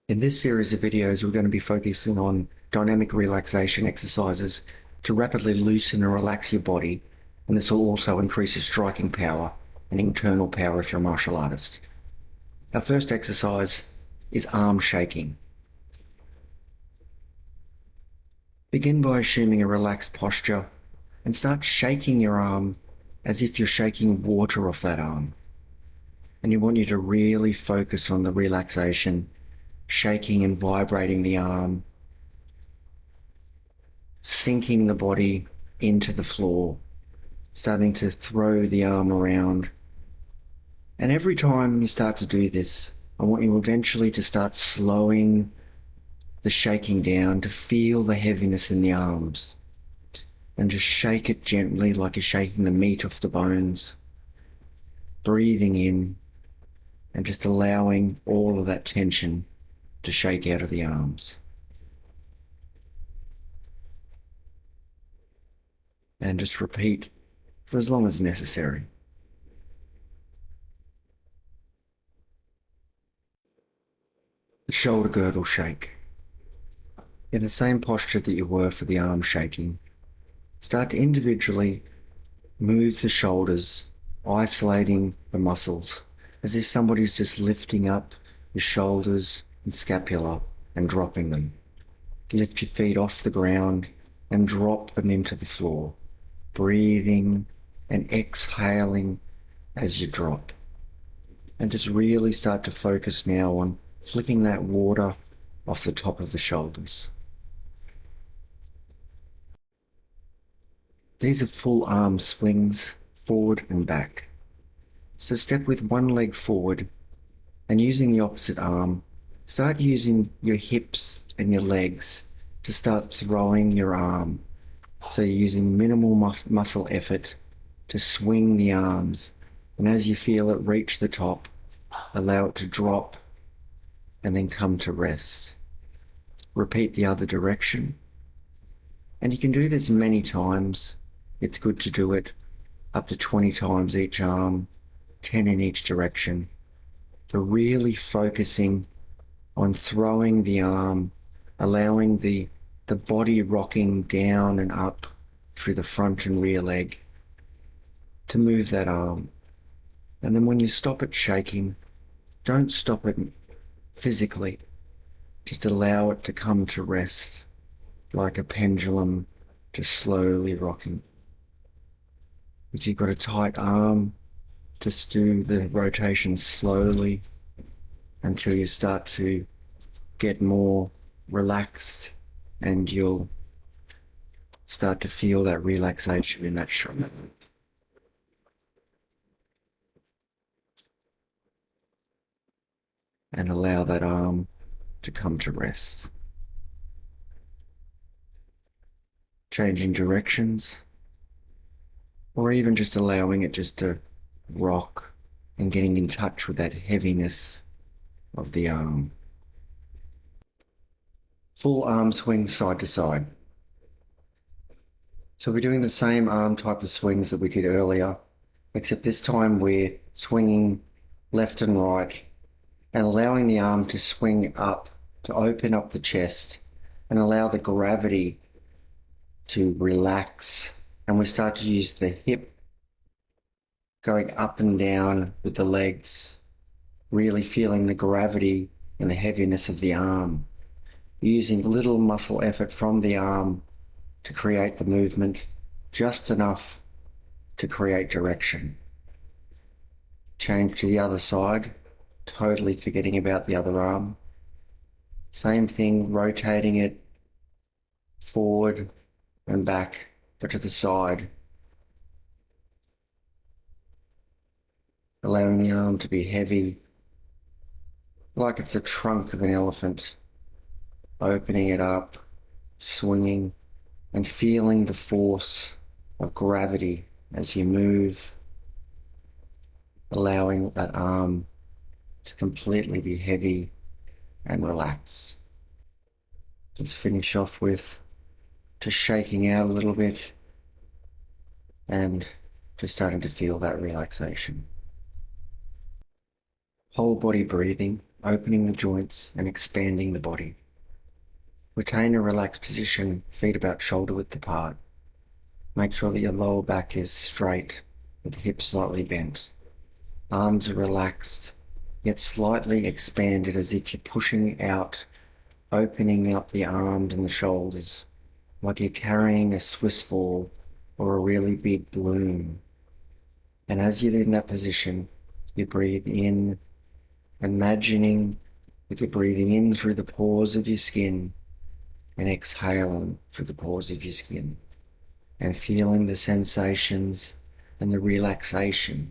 In this series of videos, we're going to be focusing on dynamic relaxation exercises to rapidly loosen and relax your body, and this will also increase your striking power and internal power if you're a martial artist. Our first exercise is arm shaking. Begin by assuming a relaxed posture and start shaking your arm as if you're shaking water off that arm. And you want you to really focus on the relaxation, shaking and vibrating the arm, sinking the body into the floor, starting to throw the arm around. And every time you start to do this, I want you eventually to start slowing the shaking down, to feel the heaviness in the arms, and just shake it gently like you're shaking the meat off the bones, breathing in and just allowing all of that tension to shake out of the arms. And just repeat for as long as necessary. The shoulder girdle shake. In the same posture that you were for the arm shaking, start to individually move the shoulders, isolating the muscles, as if somebody's just lifting up your shoulders and scapula and dropping them. Lift your feet off the ground and drop them into the floor, breathing and exhaling as you drop. And just really start to focus now on flicking that water off the top of the shoulders. These are full arm swings, forward and back. So step with one leg forward and using the opposite arm, start using your hips and your legs to start throwing your arm. So you're using minimal muscle effort to swing the arms. And as you feel it reach the top, allow it to drop and then come to rest. Repeat the other direction. And you can do this many times. It's good to do it up to 20 times each arm, 10 in each direction. So really focusing on throwing the arm, allowing the body rocking down and up through the front and rear leg to move that arm. And then when you stop it shaking, don't stop it physically. Just allow it to come to rest like a pendulum, just slowly rocking. If you've got a tight arm, just do the rotation slowly until you start to get more relaxed and you'll start to feel that relaxation in that shoulder. And allow that arm to come to rest. Changing directions, or even just allowing it just to rock and getting in touch with that heaviness of the arm. Full arm swing side to side. So we're doing the same arm type of swings that we did earlier, except this time we're swinging left and right and allowing the arm to swing up, to open up the chest and allow the gravity to relax. And we start to use the hip going up and down with the legs, really feeling the gravity and the heaviness of the arm, using little muscle effort from the arm to create the movement, just enough to create direction. Change to the other side, totally forgetting about the other arm. Same thing, rotating it forward and back, but to the side. Allowing the arm to be heavy, like it's a trunk of an elephant. Opening it up, swinging, and feeling the force of gravity as you move, allowing that arm to completely be heavy and relaxed. Let's finish off with just shaking out a little bit and just starting to feel that relaxation. Whole body breathing. opening the joints and expanding the body. Retain a relaxed position, feet about shoulder width apart. Make sure that your lower back is straight with the hips slightly bent. Arms are relaxed, yet slightly expanded as if you're pushing out, opening up the arms and the shoulders, like you're carrying a Swiss ball or a really big balloon. And as you're in that position, you breathe in, imagining that you're breathing in through the pores of your skin and exhaling through the pores of your skin, and feeling the sensations and the relaxation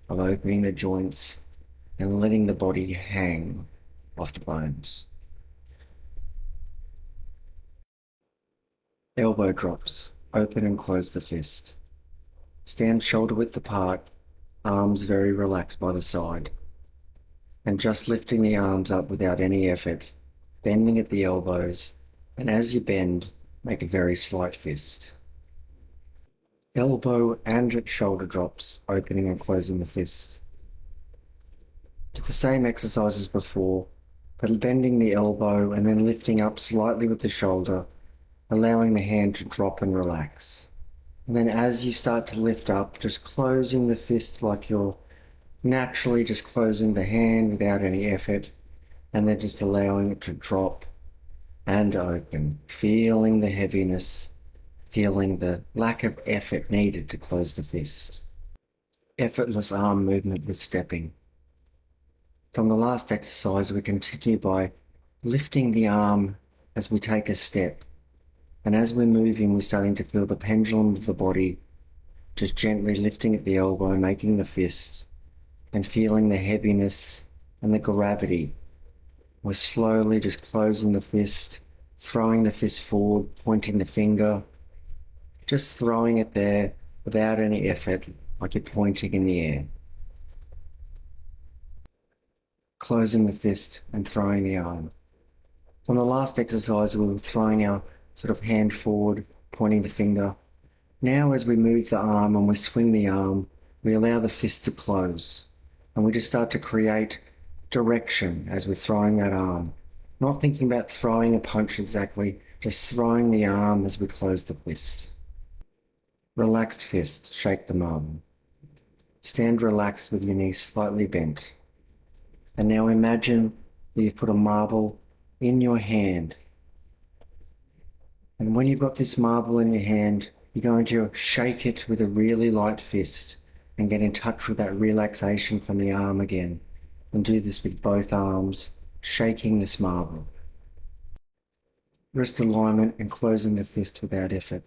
of opening the joints and letting the body hang off the bones. Elbow drops. Open and close the fist. Stand shoulder width apart, arms very relaxed by the side. And just lifting the arms up without any effort, bending at the elbows, and as you bend, make a very slight fist. Elbow and shoulder drops, opening and closing the fist. Do the same exercise as before, but bending the elbow and then lifting up slightly with the shoulder, allowing the hand to drop and relax. And then as you start to lift up, just closing the fist like you're naturally just closing the hand without any effort, and then just allowing it to drop and open, feeling the heaviness, feeling the lack of effort needed to close the fist. Effortless arm movement with stepping. From the last exercise, we continue by lifting the arm as we take a step. And as we're moving, we're starting to feel the pendulum of the body, just gently lifting at the elbow, making the fist, and feeling the heaviness and the gravity. We're slowly just closing the fist, throwing the fist forward, pointing the finger, just throwing it there without any effort, like you're pointing in the air. Closing the fist and throwing the arm. On the last exercise, we were throwing our sort of hand forward, pointing the finger. Now as we move the arm and we swing the arm, we allow the fist to close. And we just start to create direction as we're throwing that arm. Not thinking about throwing a punch exactly, just throwing the arm as we close the fist. Relaxed fist, shake the arm. Stand relaxed with your knees slightly bent. And now imagine that you've put a marble in your hand. And when you've got this marble in your hand, you're going to shake it with a really light fist and get in touch with that relaxation from the arm again. And do this with both arms, shaking this marble. Wrist alignment and closing the fist without effort.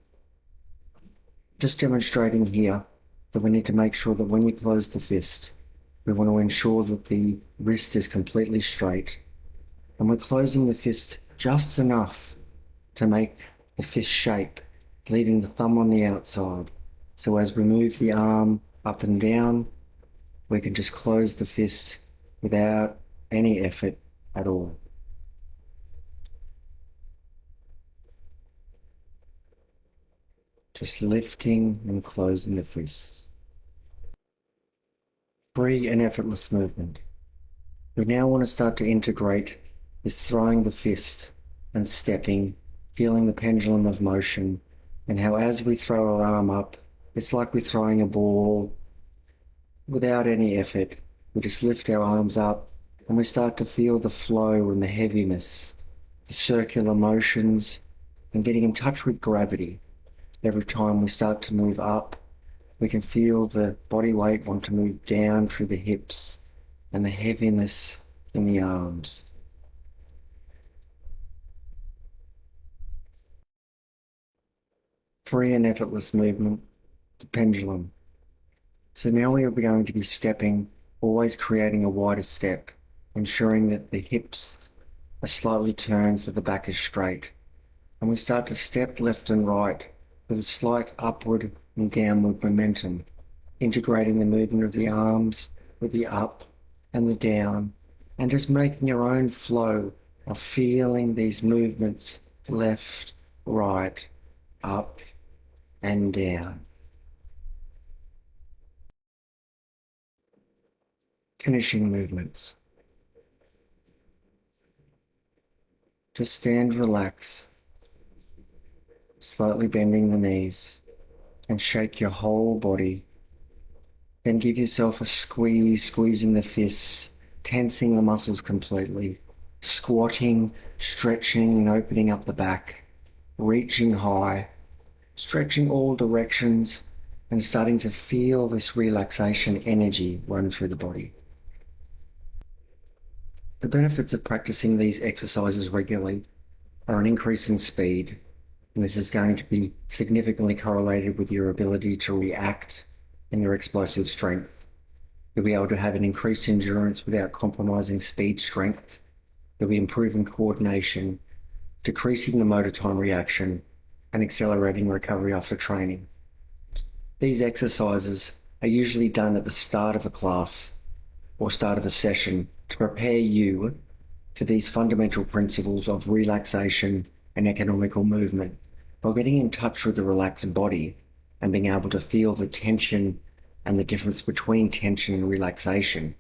Just demonstrating here that we need to make sure that when you close the fist, we want to ensure that the wrist is completely straight. And we're closing the fist just enough to make the fist shape, leaving the thumb on the outside. So as we move the arm up and down, we can just close the fist without any effort at all. Just lifting and closing the fist. Free and effortless movement. We now want to start to integrate this throwing the fist and stepping, feeling the pendulum of motion, and how as we throw our arm up, it's like we're throwing a ball without any effort. We just lift our arms up and we start to feel the flow and the heaviness, the circular motions, and getting in touch with gravity. Every time we start to move up, we can feel the body weight want to move down through the hips and the heaviness in the arms. Free and effortless movement, the pendulum. So now we are going to be stepping, always creating a wider step, ensuring that the hips are slightly turned so the back is straight. And we start to step left and right with a slight upward and downward momentum, integrating the movement of the arms with the up and the down, and just making your own flow of feeling these movements left, right, up and down. Finishing movements. Just stand relax, slightly bending the knees, and shake your whole body. Then give yourself a squeeze, squeezing the fists, tensing the muscles completely, squatting, stretching and opening up the back, reaching high, stretching all directions, and starting to feel this relaxation energy run through the body. The benefits of practicing these exercises regularly are an increase in speed, and this is going to be significantly correlated with your ability to react and your explosive strength. You'll be able to have an increased endurance without compromising speed strength. You'll be improving coordination, decreasing the motor time reaction, and accelerating recovery after training. These exercises are usually done at the start of a class or start of a session to prepare you for these fundamental principles of relaxation and economical movement, while getting in touch with the relaxed body and being able to feel the tension and the difference between tension and relaxation